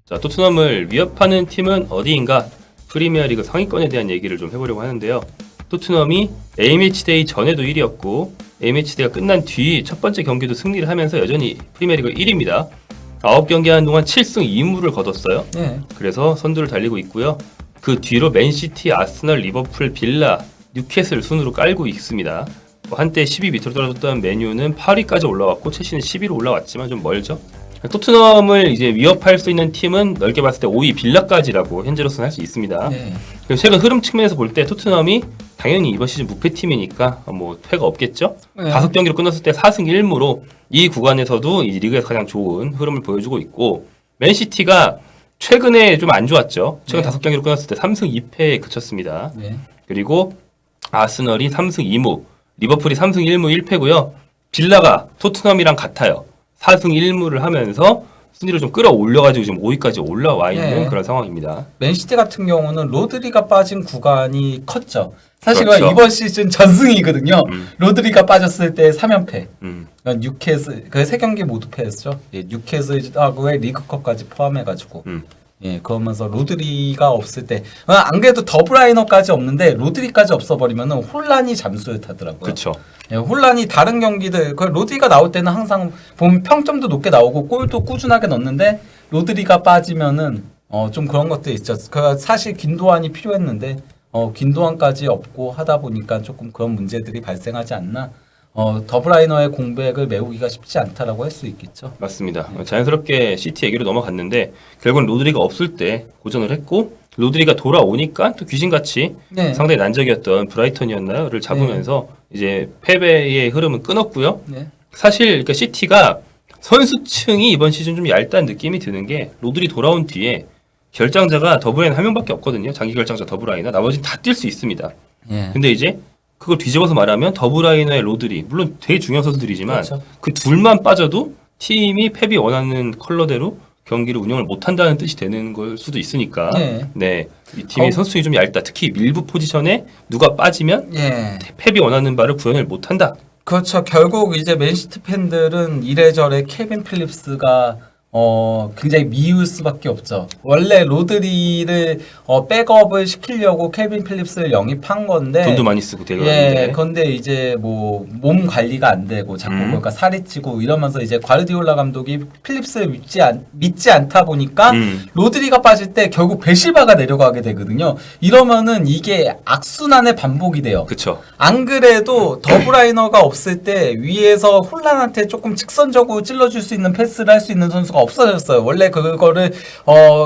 자, 토트넘을 위협하는 팀은 어디인가? 프리미어리그 상위권에 대한 얘기를 좀 해보려고 하는데요. 토트넘이 A매치데이 전에도 1위였고 A매치데이가 끝난 뒤 첫 번째 경기도 승리를 하면서 여전히 프리미어리그 1위입니다. 9경기 하는 동안 7승 2무를 거뒀어요. 네. 그래서 선두를 달리고 있고요. 그 뒤로 맨시티, 아스널, 리버풀, 빌라, 뉴캐슬 순으로 깔고 있습니다. 한때 10위 밑으로 떨어졌던 맨유는 8위까지 올라왔고 첼시는 10위로 올라왔지만 좀 멀죠. 토트넘을 이제 위협할 수 있는 팀은 넓게 봤을 때 5위 빌라까지라고 현재로서는 할 수 있습니다. 네. 그리고 최근 흐름 측면에서 볼 때 토트넘이 당연히 이번 시즌 무패팀이니까 뭐 패가 없겠죠. 네. 5경기로 끝났을 때 4승 1무로 이 구간에서도 이 리그에서 가장 좋은 흐름을 보여주고 있고, 맨시티가 최근에 좀 안 좋았죠. 최근 네. 5경기로 끝났을 때 3승 2패에 그쳤습니다. 네. 그리고 아스널이 3승 2무, 리버풀이 3승 1무 1패고요. 빌라가 토트넘이랑 같아요. 4승 1무를 하면서 순위를 좀 끌어올려가지고 지금 5위까지 올라와 있는 네. 그런 상황입니다. 맨시티 같은 경우는 로드리가 빠진 구간이 컸죠. 사실은 그렇죠. 이번 시즌 전승이거든요. 로드리가 빠졌을 때 3연패. 그러니까 뉴캐슬 그 세 경기 모두 패했죠. 예, 뉴캐슬하고의 리그컵까지 포함해가지고. 예, 그러면서 로드리가 없을 때, 안 그래도 더브라이너까지 없는데 로드리까지 없어버리면은 혼란이 잠수를 타더라고요. 그렇죠. 예, 혼란이 다른 경기들, 그 로드리가 나올 때는 항상 보면 평점도 높게 나오고 골도 꾸준하게 넣는데 로드리가 빠지면은 좀 그런 것도 있죠. 그 사실 김도환이 필요했는데 김도환까지 없고 하다 보니까 조금 그런 문제들이 발생하지 않나. 더브라이너의 공백을 메우기가 쉽지 않다라고 할 수 있겠죠. 맞습니다. 자연스럽게 시티 얘기로 넘어갔는데 결국은 로드리가 없을 때 고전을 했고, 로드리가 돌아오니까 또 귀신같이 네. 상당히 난적이었던 브라이턴이었나요?를 잡으면서 이제 패배의 흐름은 끊었고요. 네. 사실 그러니까 시티가 선수층이 이번 시즌 좀 얇다는 느낌이 드는 게, 로드리 돌아온 뒤에 결장자가 더브라이너 한 명밖에 없거든요. 장기 결장자 더브라이너. 나머지는 다 뛸 수 있습니다. 예. 근데 이제 그걸 뒤집어서 말하면 더브라이너의 로드리, 물론 되게 중요한 선수들이지만 그렇죠. 그 둘만 빠져도 팀이 펩이 원하는 컬러대로 경기를 운영을 못한다는 뜻이 되는 걸 수도 있으니까 네. 이 팀이 선수층이 좀 얇다. 특히 밀부 포지션에 누가 빠지면 예. 펩이 원하는 바를 구현을 못한다. 그렇죠. 결국 이제 맨시티 팬들은 이래저래 케빈 필립스가 굉장히 미울 수밖에 없죠. 원래 로드리를 백업을 시키려고 케빈 필립스를 영입한 건데 돈도 많이 쓰고 대단한데. 예, 근데 이제 뭐 몸 관리가 안 되고 자꾸 그러니까 살이 찌고 이러면서 이제 과르디올라 감독이 필립스를 믿지 않다 보니까 로드리가 빠질 때 결국 베실바가 내려가게 되거든요. 이러면은 이게 악순환의 반복이 돼요. 그렇죠. 안 그래도 더브라이너가 없을 때 위에서 홀란한테 조금 직선적으로 찔러줄 수 있는 패스를 할 수 있는 선수가 없어졌어요. 원래 그거를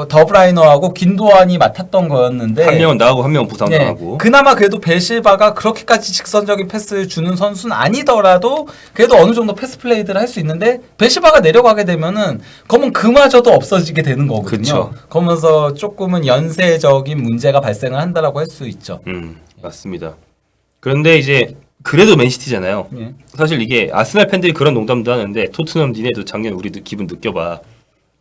더브라이너하고 긴도안이 맡았던 거였는데 한 명은 나가고 한 명은 부상당하고. 그나마 그래도 벨실바가 그렇게까지 직선적인 패스를 주는 선수는 아니더라도 그래도 어느 정도 패스 플레이들을 할 수 있는데 벨실바가 내려가게 되면은 그러면 그마저도 없어지게 되는 거거든요. 그쵸. 그러면서 조금은 연쇄적인 문제가 발생을 한다라고 할 수 있죠. 맞습니다. 그런데 이제 그래도 맨시티잖아요. 예. 사실 이게 아스날 팬들이 그런 농담도 하는데, 토트넘 니네도 작년 우리 기분 느껴봐.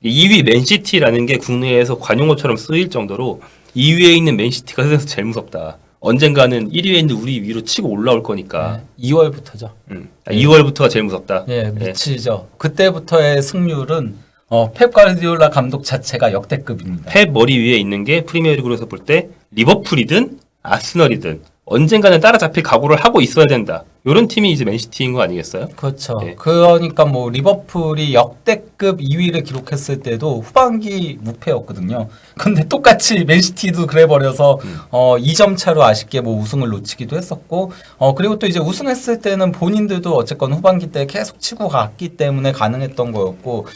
2위 맨시티라는 게 국내에서 관용어처럼 쓰일 정도로 2위에 있는 맨시티가 세상에서 제일 무섭다. 언젠가는 1위에 있는 우리 위로 치고 올라올 거니까. 2월부터죠. 2월부터가 제일 무섭다. 예, 미치죠. 그때부터의 승률은 펩 가르디올라 감독 자체가 역대급입니다. 펩 머리 위에 있는 게 프리미어리그에서 볼 때 리버풀이든 아스널이든 언젠가는 따라잡힐 각오를 하고 있어야 된다. 이런 팀이 이제 맨시티인 거 아니겠어요? 그렇죠. 예. 그러니까 뭐 리버풀이 역대급 2위를 기록했을 때도 후반기 무패였거든요. 근데 똑같이 맨시티도 그래버려서 2점 차로 아쉽게 뭐 우승을 놓치기도 했었고, 그리고 또 이제 우승했을 때는 본인들도 어쨌건 후반기 때 계속 치고 갔기 때문에 가능했던 거였고,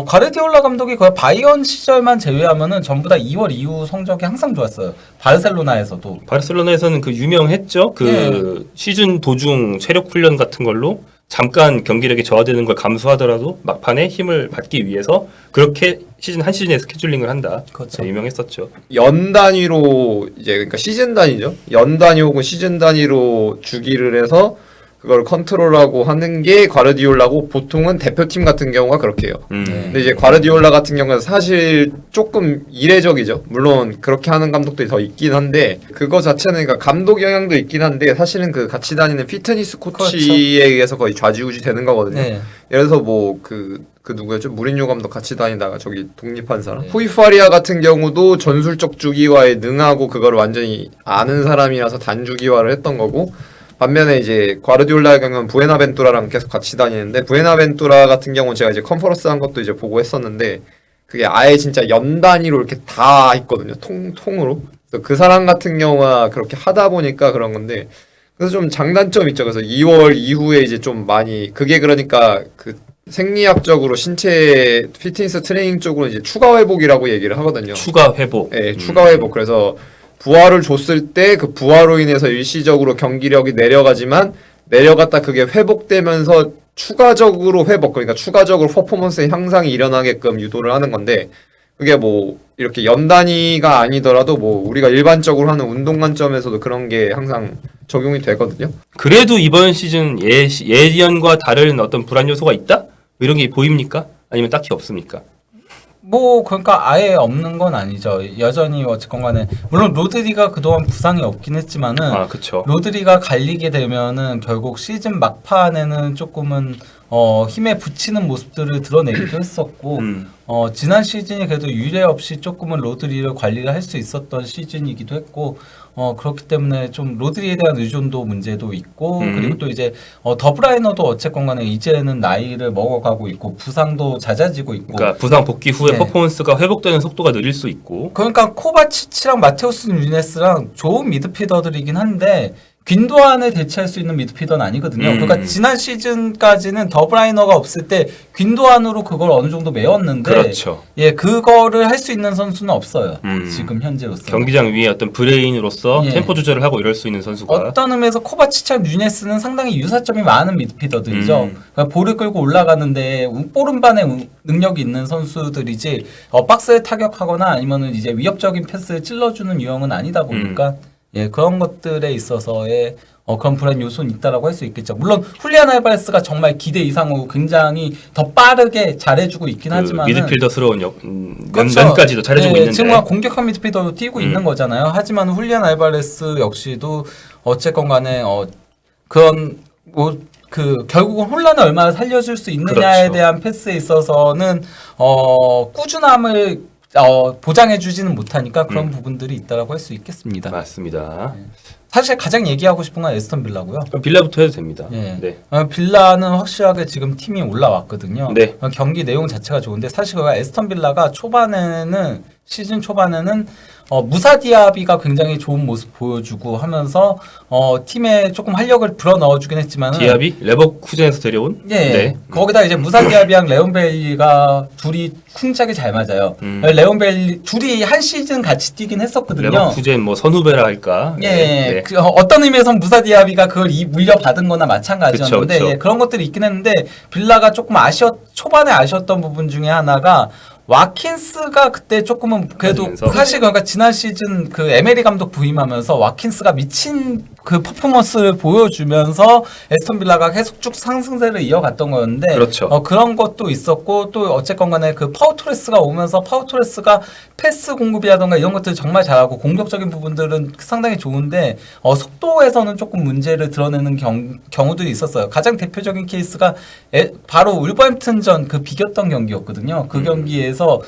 가르디올라 감독이 거의 바이언 시절만 제외하면은 전부 다 2월 이후 성적이 항상 좋았어요. 바르셀로나에서도. 바르셀로나에서는 그 유명했죠. 그 시즌 도중 체력 훈련 같은 걸로 잠깐 경기력이 저하되는 걸 감수하더라도 막판에 힘을 받기 위해서 그렇게 한 시즌에 스케줄링을 한다. 그렇죠. 유명했었죠. 연 단위로 이제 그러니까 시즌 단위죠. 연 단위 혹은 시즌 단위로 주기를 해서 그걸 컨트롤하고 하는 게 과르디올라고 보통은 대표팀 같은 경우가 그렇게 해요. 근데 이제 과르디올라 같은 경우는 사실 조금 이례적이죠. 물론 그렇게 하는 감독들이 더 있긴 한데 그거 자체는 그러니까 감독 영향도 있긴 한데 사실은 그 같이 다니는 피트니스 코치에 의해서 거의 좌지우지 되는 거거든요. 네. 예를 들어서 뭐 그 누구였죠? 무리뉴 감독 같이 다니다가 저기 독립한 사람. 호이파리아 같은 경우도 전술적 주기화에 능하고 그걸 완전히 아는 사람이라서 단주기화를 했던 거고 반면에 이제 과르디올라의 경우는 부에나벤투라랑 계속 같이 다니는데 부에나벤투라 같은 경우는 제가 이제 컨퍼런스 한 것도 이제 보고 했었는데 그게 아예 진짜 연 단위로 이렇게 다 있거든요. 통으로. 그래서 그 사람 같은 경우가 그렇게 하다 보니까 그런 건데 그래서 좀 장단점이 있죠. 그래서 2월 이후에 이제 좀 많이 그게 그러니까 그 생리학적으로 신체 피트니스 트레이닝 쪽으로 이제 추가 회복이라고 얘기를 하거든요. 추가 회복. 네, 추가 회복. 그래서 부하를 줬을 때 그 부하로 인해서 일시적으로 경기력이 내려가지만 내려갔다 그게 회복되면서 추가적으로 회복, 그러니까 추가적으로 퍼포먼스의 향상이 일어나게끔 유도를 하는 건데 그게 뭐 이렇게 연 단위가 아니더라도 뭐 우리가 일반적으로 하는 운동 관점에서도 그런 게 항상 적용이 되거든요. 그래도 이번 시즌 예년과 다른 어떤 불안 요소가 있다? 이런 게 보입니까? 아니면 딱히 없습니까? 뭐 그러니까 아예 없는 건 아니죠. 여전히 어쨌건 간에 물론 로드리가 그동안 부상이 없긴 했지만은 아, 그렇죠. 로드리가 갈리게 되면은 결국 시즌 막판에는 조금은 힘에 붙이는 모습들을 드러내기도 했었고 지난 시즌이 그래도 유례 없이 조금은 로드리를 관리를 할 수 있었던 시즌이기도 했고 그렇기 때문에 좀 로드리에 대한 의존도 문제도 있고 그리고 또 이제 더브라이너도 어쨌건 간에 이제는 나이를 먹어가고 있고 부상도 잦아지고 있고 그러니까 부상 복귀 후에 네. 퍼포먼스가 회복되는 속도가 느릴 수 있고 그러니까 코바치치랑 마테우스 누네스랑 좋은 미드필더들이긴 한데 귄도안을 대체할 수 있는 미드필더는 아니거든요. 그러니까 지난 시즌까지는 더브라이너가 없을 때 귄도안으로 그걸 어느 정도 메웠는데 그렇죠. 예, 그거를 할 수 있는 선수는 없어요. 지금 현재로서. 경기장 위에 어떤 브레인으로서 예. 템포 조절을 하고 이럴 수 있는 선수가 어떤 의미에서 코바치치랑 누네스는 상당히 유사점이 많은 미드필더들이죠. 그러니까 볼을 끌고 올라가는데 볼음반의 능력이 있는 선수들이지 박스에 타격하거나 아니면은 이제 위협적인 패스를 찔러주는 유형은 아니다 보니까 예, 그런 것들에 있어서의 그런 불안 요소는 있다라고 할 수 있겠죠. 물론 훌리안 알바레스가 정말 기대 이상으로 굉장히 더 빠르게 잘해주고 있긴 그 하지만 미드필더스러운 그렇죠. 면까지도 잘해주고 네, 있는데 지금 공격형 미드필더로 뛰고 있는 거잖아요. 하지만 훌리안 알바레스 역시도 어쨌건 간에 그런 뭐 그 결국은 혼란을 얼마나 살려줄 수 있느냐에 그렇죠. 대한 패스에 있어서는 꾸준함을 보장해주지는 못하니까 그런 부분들이 있다라고 할 수 있겠습니다. 맞습니다. 사실 가장 얘기하고 싶은 건 에스턴 빌라고요. 그럼 빌라부터 해도 됩니다. 예. 네. 빌라는 확실하게 지금 팀이 올라왔거든요. 네. 경기 내용 자체가 좋은데 사실 그가 에스턴 빌라가 시즌 초반에는 무사 디아비가 굉장히 좋은 모습 보여주고 하면서 팀에 조금 활력을 불어 넣어주긴 했지만 디아비 레버쿠젠에서 데려온. 예, 네. 거기다 이제 무사 디아비랑 레온 벨리가 둘이 쿵짝이 잘 맞아요. 레온 벨리 둘이 한 시즌 같이 뛰긴 했었거든요. 레버쿠젠 뭐 선후배라 할까. 예, 네. 어떤 의미에서 무사 디아비가 그걸 물려받은 거나 마찬가지였는데 그쵸, 그쵸. 예, 그런 것들이 있긴 했는데 빌라가 조금 초반에 아쉬웠던 부분 중에 하나가 와킨스가 그때 조금은 그래도 빠지면서. 사실 그러니까 지난 시즌 그 에메리 감독 부임하면서 와킨스가 미친 그 퍼포먼스를 보여주면서 에스턴 빌라가 계속 쭉 상승세를 이어갔던 거였는데 그렇죠. 그런 것도 있었고 또 어쨌건 간에 그 파우토레스가 오면서 파우토레스가 패스 공급이라던가 이런 것들 정말 잘하고 공격적인 부분들은 상당히 좋은데 속도에서는 조금 문제를 드러내는 경우들이 있었어요. 가장 대표적인 케이스가 바로 울버햄튼전 그 비겼던 경기였거든요. 그 경기에서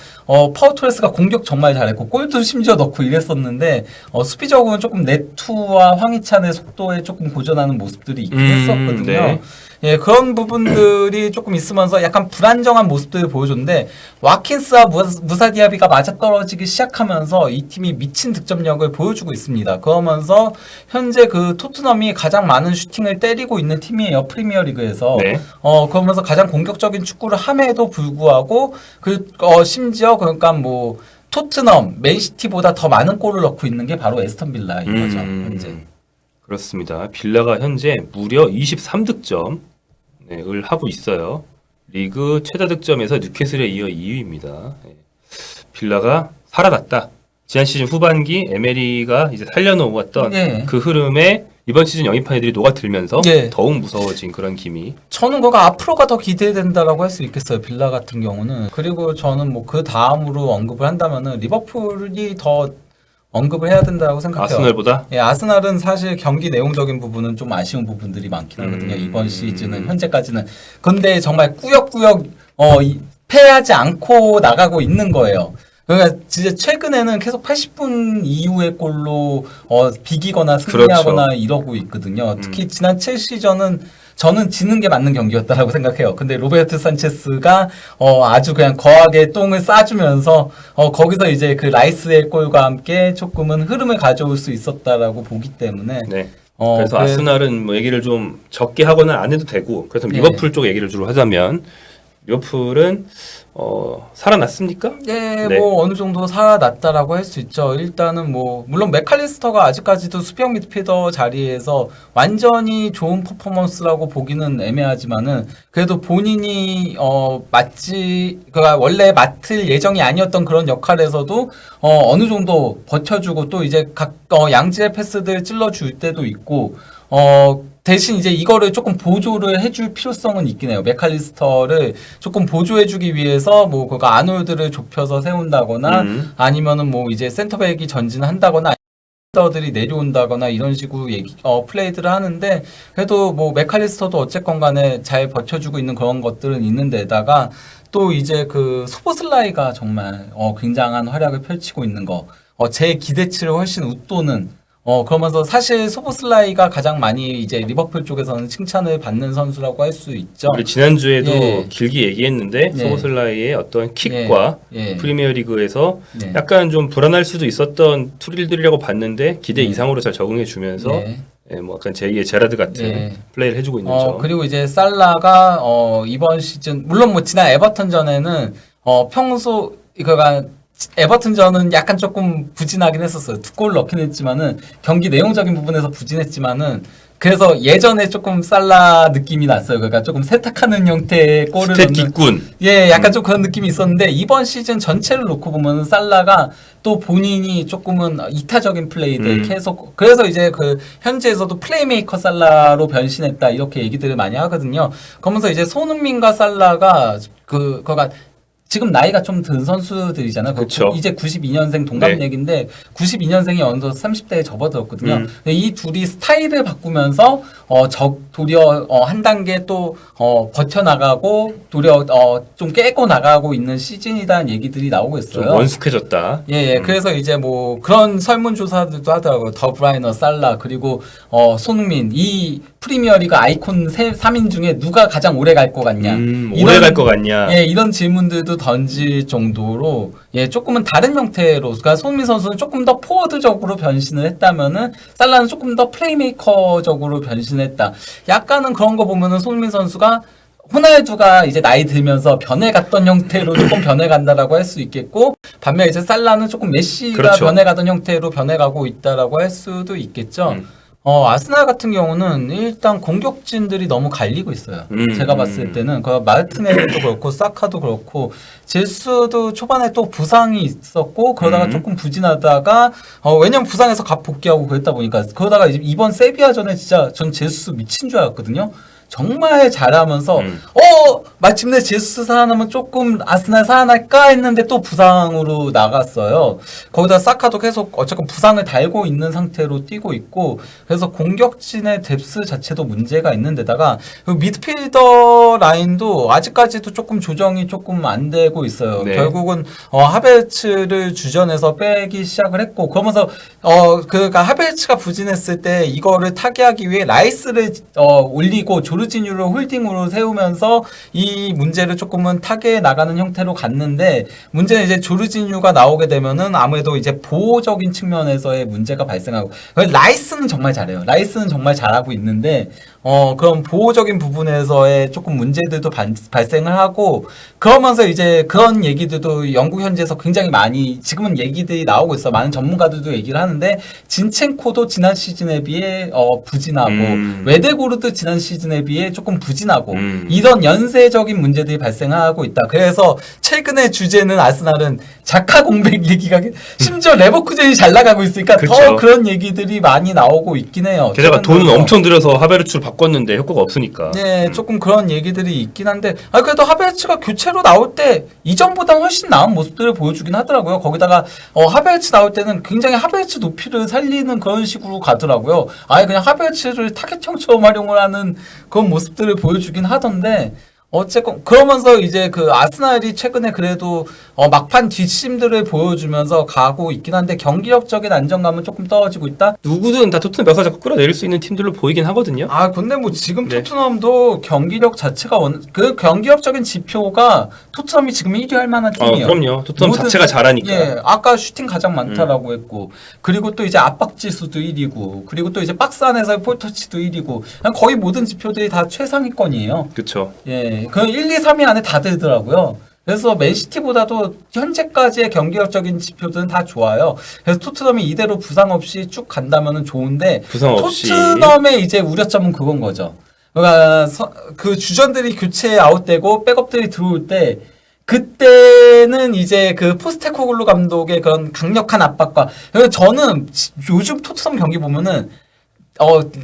파우토레스가 공격 정말 잘했고 골도 심지어 넣고 이랬었는데 수비적으로는 조금 네투와 황희찬의 속도에 조금 고전하는 모습들이 있긴 했었거든요. 네. 예, 그런 부분들이 조금 있으면서 약간 불안정한 모습들을 보여줬는데 와킨스와 무사 디아비가 맞아떨어지기 시작하면서 이 팀이 미친 득점력을 보여주고 있습니다. 그러면서 현재 그 토트넘이 가장 많은 슈팅을 때리고 있는 팀이에요. 프리미어리그에서. 네. 그러면서 가장 공격적인 축구를 함에도 불구하고 심지어 그러니까 뭐 토트넘, 맨시티보다 더 많은 골을 넣고 있는 게 바로 에스턴 빌라인 거죠. 현재. 그렇습니다. 빌라가 현재 무려 23득점을 하고 있어요. 리그 최다 득점에서 뉴캐슬에 이어 2위입니다. 빌라가 살아났다. 지난 시즌 후반기 에메리가 이제 살려놓았던 네. 그 흐름에 이번 시즌 영입한 애들이 녹아들면서 예. 더욱 무서워진 그런 기미. 저는 그거 앞으로가 더 기대된다라고 할 수 있겠어요. 빌라 같은 경우는. 그리고 저는 뭐 그 다음으로 언급을 한다면은 리버풀이 더 언급을 해야 된다고 생각해요. 아스널보다? 예, 아스날은 사실 경기 내용적인 부분은 좀 아쉬운 부분들이 많긴 하거든요. 이번 시즌은 현재까지는. 근데 정말 꾸역꾸역 패하지 않고 나가고 있는 거예요. 그러니까 진짜 최근에는 계속 80분 이후의 골로 비기거나 승리하거나 그렇죠. 이러고 있거든요. 특히 지난 첼시전은 저는 지는 게 맞는 경기였다라고 생각해요. 근데 로베르트 산체스가 아주 그냥 거하게 똥을 싸주면서 거기서 이제 그 라이스의 골과 함께 조금은 흐름을 가져올 수 있었다라고 보기 때문에 네. 그래서 아스날은 뭐 얘기를 좀 적게 하거나 안 해도 되고 그래서 리버풀 쪽 얘기를 주로 하자면 리버풀은 살아났습니까? 네, 네. 뭐 어느 정도 살아났다라고 할 수 있죠. 일단은 뭐 물론 맥칼리스터가 아직까지도 수비형 미드필더 자리에서 완전히 좋은 퍼포먼스라고 보기는 애매하지만은 그래도 본인이 그러니까 원래 맡을 예정이 아니었던 그런 역할에서도 어느 정도 버텨주고 또 이제 각 양지의 패스들 찔러줄 때도 있고 대신 이제 이거를 조금 보조를 해줄 필요성은 있긴 해요. 맥칼리스터를 조금 보조해주기 위해서 뭐 그거 아놀드를 좁혀서 세운다거나 아니면은 뭐 이제 센터백이 전진한다거나 들이 내려온다거나 이런 식으로 플레이들을 하는데 그래도 뭐 맥칼리스터도 어쨌건 간에 잘 버텨주고 있는 그런 것들은 있는데다가 또 이제 그 소보슬라이가 정말 굉장한 활약을 펼치고 있는 거 제 기대치를 훨씬 웃도는 그러면서 사실 소보슬라이가 가장 많이 이제 리버풀 쪽에서는 칭찬을 받는 선수라고 할 수 있죠. 우리 지난주에도 예. 길게 얘기했는데 예. 소보슬라이의 어떤 킥과 예. 프리미어리그에서 네. 약간 좀 불안할 수도 있었던 투릴들이라고 봤는데 기대 이상으로 잘 적응해 주면서 네. 뭐 약간 제2의 제라드 같은 네. 플레이를 해주고 있는 점. 그리고 이제 살라가 이번 시즌 물론 뭐 지난 에버턴전에는 평소 그가 에버튼전은 약간 조금 부진하긴 했었어요. 2골 넣긴 했지만은 경기 내용적인 부분에서 부진했지만은 그래서 예전에 조금 살라 느낌이 났어요. 그러니까 조금 세탁하는 형태의 골을 스탯 넣는 기꾼. 예, 약간 좀 그런 느낌이 있었는데 이번 시즌 전체를 놓고 보면 살라가 또 본인이 조금은 이타적인 플레이들 계속 그래서 이제 그 현지에서도 플레이메이커 살라로 변신했다 이렇게 얘기들을 많이 하거든요. 그러면서 이제 손흥민과 살라가 그거가 지금 나이가 좀 든 선수들이잖아요. 그쵸. 이제 92년생 동갑내기인데 92년생이 어느덧 30대에 접어들었거든요. 근데 이 둘이 스타일을 바꾸면서 도리어 한 단계 또 버텨나가고 도리어 좀 깨고 나가고 있는 시즌이라는 얘기들이 나오고 좀 있어요. 원숙해졌다. 예. 그래서 이제 뭐 그런 설문조사들도 하더라고요. 더 브라이너, 살라 그리고 손흥민 이 프리미어리그 아이콘 3인 중에 누가 가장 오래 갈 것 같냐? 오래 갈 것 같냐? 예, 이런 질문들도 던질 정도로 조금은 다른 형태로 그러니까 손흥민 선수는 조금 더 포워드적으로 변신을 했다면은 살라는 조금 더 플레이메이커적으로 변신했다. 약간은 그런 거 보면은 손흥민 선수가 호날두가 이제 나이 들면서 변해갔던 형태로 조금 변해간다라고 할 수 있겠고 반면 이제 살라는 조금 메시가 그렇죠. 변해가던 형태로 변해가고 있다라고 할 수도 있겠죠. 아스날 같은 경우는 일단 공격진들이 너무 갈리고 있어요. 제가 봤을 때는 그 마르티넬도 그렇고 사카도 그렇고 제수도 초반에 또 부상이 있었고 그러다가 조금 부진하다가 왜냐면 부상해서 각 복귀하고 그랬다 보니까 그러다가 이번 세비야전에 진짜 전 제수 미친 줄 알았거든요. 정말 잘하면서 마침내 제수스 살아나면 조금 아스날 살아날까 했는데 또 부상으로 나갔어요. 거기다 사카도 계속 어쨌건 부상을 달고 있는 상태로 뛰고 있고 그래서 공격진의 뎁스 자체도 문제가 있는데다가 미드필더 라인도 아직까지도 조금 조정이 조금 안 되고 있어요. 네. 결국은 하베츠를 주전에서 빼기 시작을 했고 그러면서 그러니까 하베츠가 부진했을 때 이거를 타개하기 위해 라이스를 올리고 조르지뉴를 홀딩으로 세우면서 이 문제를 조금은 타개해 나가는 형태로 갔는데 문제는 이제 조르지뉴가 나오게 되면은 아무래도 이제 보호적인 측면에서의 문제가 발생하고 라이스는 정말 잘해요. 라이스는 정말 잘하고 있는데 그런 보호적인 부분에서의 조금 문제들도 발생을 하고 그러면서 이제 그런 얘기들도 영국 현지에서 굉장히 많이 지금은 얘기들이 나오고 있어. 많은 전문가들도 얘기를 하는데 진첸코도 지난 시즌에 비해 부진하고 웨데고르도 지난 시즌에 비해 비해 조금 부진하고 이런 연쇄적인 문제들이 발생하고 있다. 그래서 최근의 주제는 아스날은 자카 공백 얘기가 심지어 레버쿠젠이 잘 나가고 있으니까 더 그쵸. 그런 얘기들이 많이 나오고 있긴 해요. 게다가 돈은 최근 엄청 들여서 하베르츠를 바꿨는데 효과가 없으니까. 네, 조금 그런 얘기들이 있긴 한데, 그래도 하베르츠가 교체로 나올 때 이전보다 훨씬 나은 모습들을 보여주긴 하더라고요. 거기다가 하베르츠 나올 때는 굉장히 하베르츠 높이를 살리는 그런 식으로 가더라고요. 아예 그냥 하베르츠를 타겟형처럼 활용을 하는 그런 모습들을 보여주긴 하던데. 어쨌건 그러면서 이제 그 아스날이 최근에 그래도 막판 뒷심들을 보여주면서 가고 있긴 한데 경기력적인 안정감은 조금 떨어지고 있다. 누구든 다 토트넘 멱살 잡고 끌어내릴 수 있는 팀들로 보이긴 하거든요. 근데 뭐 지금 네. 토트넘도 경기력 자체가 그 경기력적인 지표가 토트넘이 지금 1위 할 만한 팀이에요. 그럼요. 토트넘 모든- 자체가 잘하니까. 예, 아까 슈팅 가장 많다라고 했고, 그리고 또 이제 압박 지수도 1위고, 그리고 또 이제 박스 안에서의 볼터치도 1위고, 그냥 거의 모든 지표들이 다 최상위권이에요. 그쵸. 예, 그 1, 2, 3위 안에 다 들더라고요. 그래서 맨시티보다도 현재까지의 경기력적인 지표들은 다 좋아요. 그래서 토트넘이 이대로 부상 없이 쭉 간다면 좋은데 부상 없이. 토트넘의 이제 우려점은 그건 거죠. 그러니까 그 주전들이 교체에 아웃되고 백업들이 들어올 때 그때는 이제 그 포스테코글루 감독의 그런 강력한 압박과 그래서 저는 요즘 토트넘 경기 보면은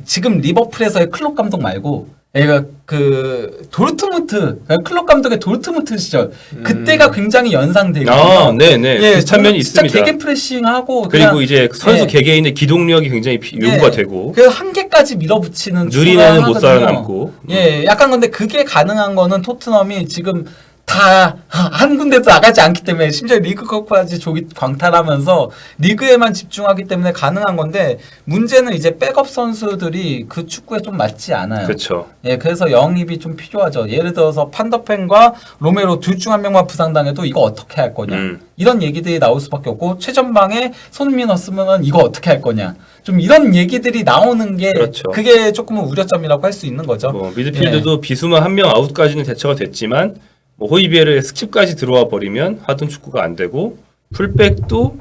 지금 리버풀에서의 클롭 감독 말고 그러니까 그 도르트문트 클롭 감독의 도르트문트 시절 그때가 굉장히 연상되거든요. 네네. 예, 비슷한 면이 진짜 있습니다. 개개 프레싱하고 그리고 그냥, 이제 선수 예. 개개인의 기동력이 굉장히 요구가 되고 그 한계까지 밀어붙이는 느린 애는 못 하거든요. 살아남고. 예, 약간 근데 그게 가능한 거는 토트넘이 지금 다 한 군데도 나가지 않기 때문에 심지어 리그컵까지 조기 광탈하면서 리그에만 집중하기 때문에 가능한 건데 문제는 이제 백업 선수들이 그 축구에 좀 맞지 않아요. 그렇죠. 예, 그래서 영입이 좀 필요하죠. 예를 들어서 판더펜과 로메로 둘 중 한 명만 부상당해도 이거 어떻게 할 거냐. 이런 얘기들이 나올 수밖에 없고 최전방에 손흥민 없으면 이거 어떻게 할 거냐. 좀 이런 얘기들이 나오는 게 그렇죠. 그게 조금은 우려점이라고 할 수 있는 거죠. 뭐 미드필드도 비수만 한 명 아웃까지는 대처가 됐지만 뭐 호이비에르의 스킵까지 들어와 버리면 하던 축구가 안 되고 풀백도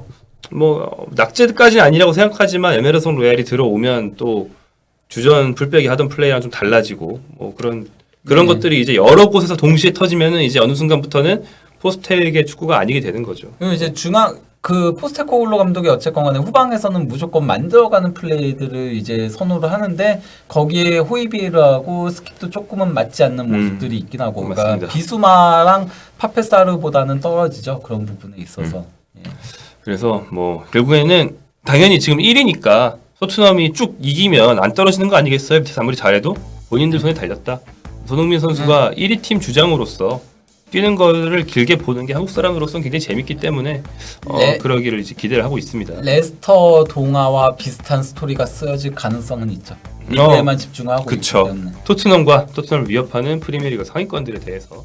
뭐 낙제까지는 아니라고 생각하지만 에메르송 로얄이 들어오면 또 주전 풀백이 하던 플레이랑 좀 달라지고 뭐 그런 것들이 이제 여러 곳에서 동시에 터지면은 이제 어느 순간부터는 포스텍의 축구가 아니게 되는 거죠. 그리고 이제 포스테코글루 감독이 어쨌건 간에 후방에서는 무조건 만들어가는 플레이들을 이제 선호를 하는데 거기에 호이비에르하고 스킵도 조금은 맞지 않는 모습들이 있긴 하고 그러니까 맞습니다. 비수마랑 파페사르보다는 떨어지죠. 그런 부분에 있어서. 예. 그래서 뭐 결국에는 당연히 지금 1위니까 토트넘이 쭉 이기면 안 떨어지는 거 아니겠어요? 밑에서 아무리 잘해도 본인들 손에 달렸다. 손흥민 선수가 1위 팀 주장으로서 뛰는 거를 길게 보는 게 한국 사람으로서는 굉장히 재밌기 때문에 네. 그러기를 이제 기대를 하고 있습니다. 레스터 동화와 비슷한 스토리가 쓰여질 가능성은 있죠. 리그에만 집중하고 있기 그쵸. 때문에. 토트넘을 위협하는 프리미어리그 상위권들에 대해서